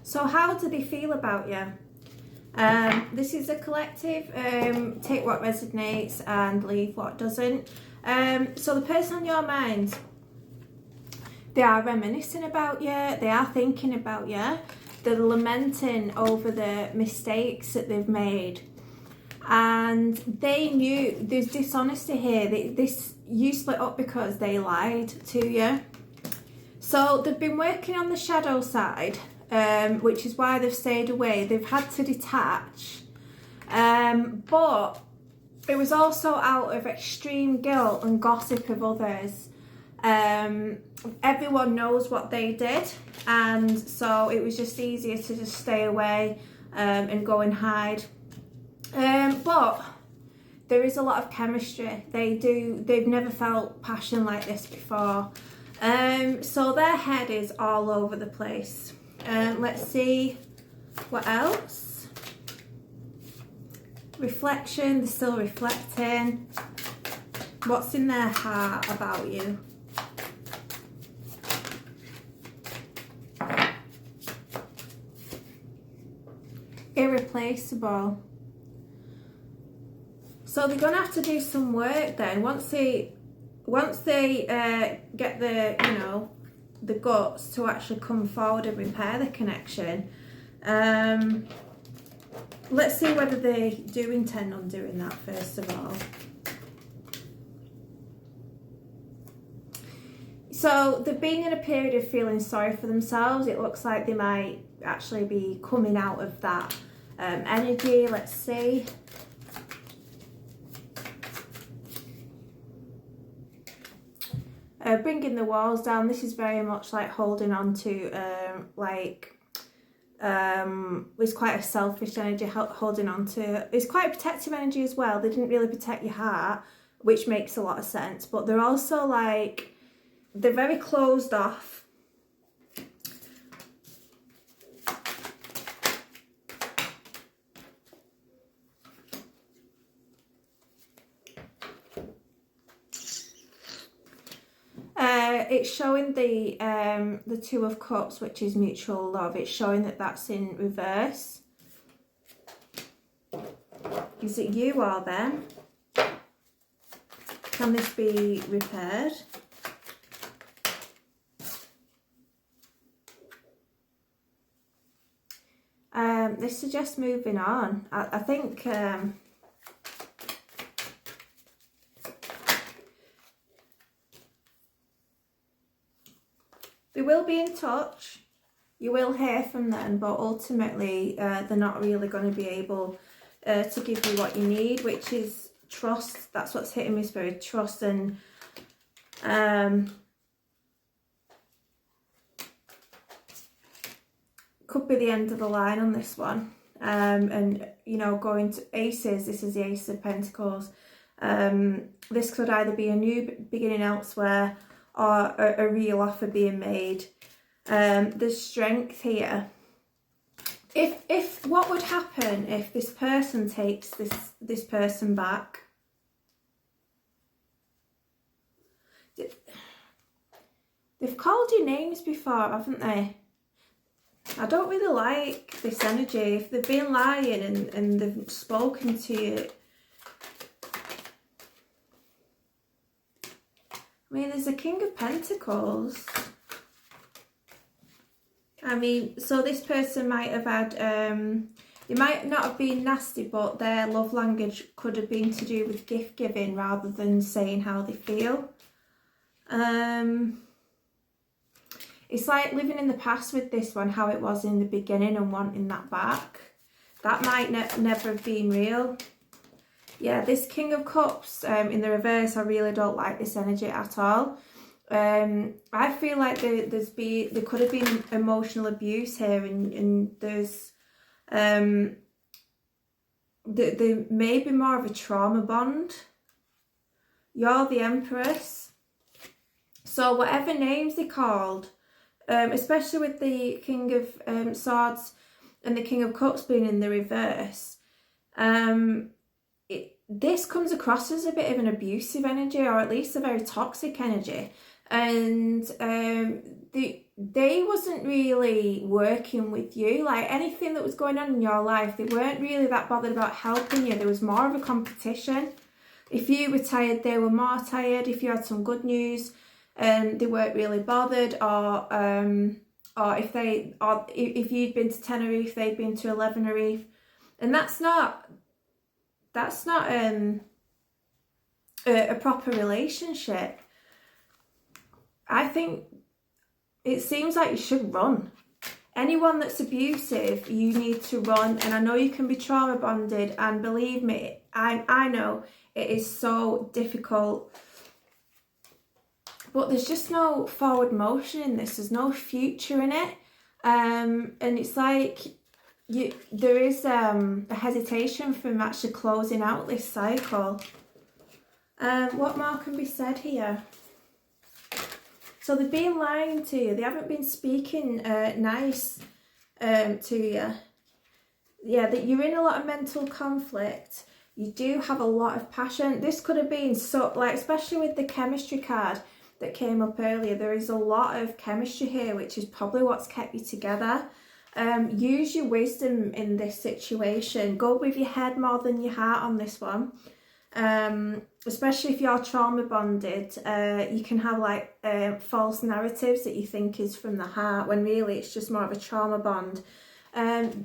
So how do they feel about you? This is a collective. Take what resonates and leave what doesn't. So the person on your mind, they are reminiscing about you. They are thinking about you. They're lamenting over the mistakes that they've made. And they knew there's dishonesty here. You split up because they lied to you. So they've been working on the shadow side, which is why they've stayed away. They've had to detach. But it was also out of extreme guilt and gossip of others. Everyone knows what they did, and so it was just easier to just stay away and go and hide. But there is a lot of chemistry. They've never felt passion like this before. So their head is all over the place. Let's see what else. Reflection, they're still reflecting. What's in their heart about you? Irreplaceable. So they're going to have to do some work then. Once they get the guts to actually come forward and repair the connection. Let's see whether they do intend on doing that first of all. So they've been in a period of feeling sorry for themselves. It looks like they might actually be coming out of that energy. Let's see. Bringing the walls down. This is very much like holding on to it's quite a selfish energy, holding on to. It's quite a protective energy as well. They didn't really protect your heart, which makes a lot of sense, but they're also like, they're very closed off. It's showing the Two of Cups, which is mutual love. It's showing that that's in reverse. Is it you or them? Can this be repaired? This suggests moving on. I think they will be in touch. You will hear from them, but ultimately they're not really going to be able to give you what you need, which is trust. That's what's hitting me, Spirit. Trust. And could be the end of the line on this one. And going to aces, this is the Ace of Pentacles. This could either be a new beginning elsewhere or a real offer being made. There's strength here. If what would happen if this person takes this person back? They've called you names before, haven't they? I don't really like this energy. If they've been lying and they've spoken to you. I mean, there's a King of Pentacles. I mean, so this person might have had, they might not have been nasty, but their love language could have been to do with gift giving rather than saying how they feel. It's like living in the past with this one, how it was in the beginning and wanting that back. That might never have been real. Yeah, this King of Cups in the reverse, I really don't like this energy at all. I feel like there could have been emotional abuse here, and there's there may be more of a trauma bond. You're the Empress. So whatever names they called, especially with the King of Swords and the King of Cups being in the reverse, this comes across as a bit of an abusive energy, or at least a very toxic energy. And they wasn't really working with you. Like anything that was going on in your life, they weren't really that bothered about helping you. There was more of a competition. If you were tired, they were more tired. If you had some good news, they weren't really bothered. Or if you'd been to Tenerife, they'd been to Tenerife, and that's not a proper relationship. I think it seems like you should run. Anyone that's abusive, you need to run. And I know you can be trauma bonded, and believe me, I know it is so difficult. But there's just no forward motion in this. There's no future in it. And it's like there is a hesitation from actually closing out this cycle. What more can be said here? So they've been lying to you. They haven't been speaking nice to you. Yeah, that you're in a lot of mental conflict. You do have a lot of passion. This could have been so, like, especially with the chemistry card that came up earlier, there is a lot of chemistry here, which is probably what's kept you together. Use your wisdom in this situation. Go with your head more than your heart on this one. Especially if you're trauma bonded, you can have like false narratives that you think is from the heart, when really it's just more of a trauma bond.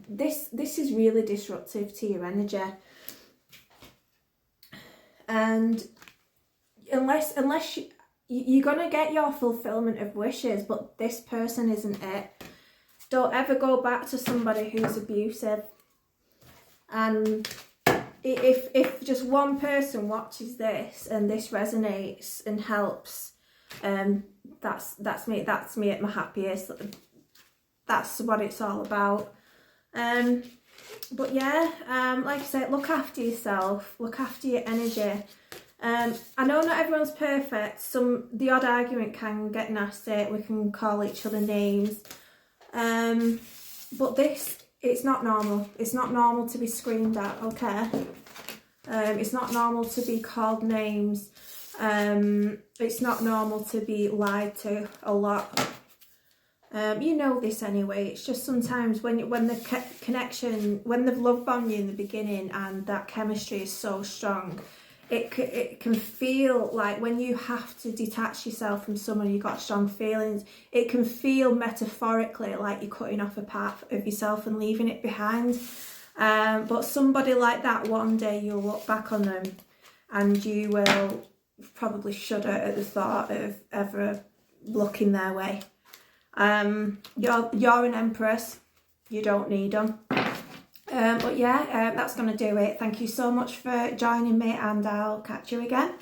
This is really disruptive to your energy, and unless you're gonna get your fulfillment of wishes, but this person isn't it. Don't ever go back to somebody who's abusive. And if just one person watches this and this resonates and helps, that's me at my happiest. That's what it's all about. But yeah, like I said, look after yourself, look after your energy. I know not everyone's perfect. The odd argument can get nasty. We can call each other names. But it's not normal. It's not normal to be screamed at, okay? It's not normal to be called names. It's not normal to be lied to a lot. You know this anyway. It's just sometimes when the connection, when they've love bombed you in the beginning and that chemistry is so strong, it can feel like when you have to detach yourself from someone, you've got strong feelings, it can feel metaphorically like you're cutting off a part of yourself and leaving it behind. But somebody like that, one day you'll look back on them and you will probably shudder at the thought of ever looking their way. You're an empress. You don't need them. But yeah, that's going to do it. Thank you so much for joining me, and I'll catch you again.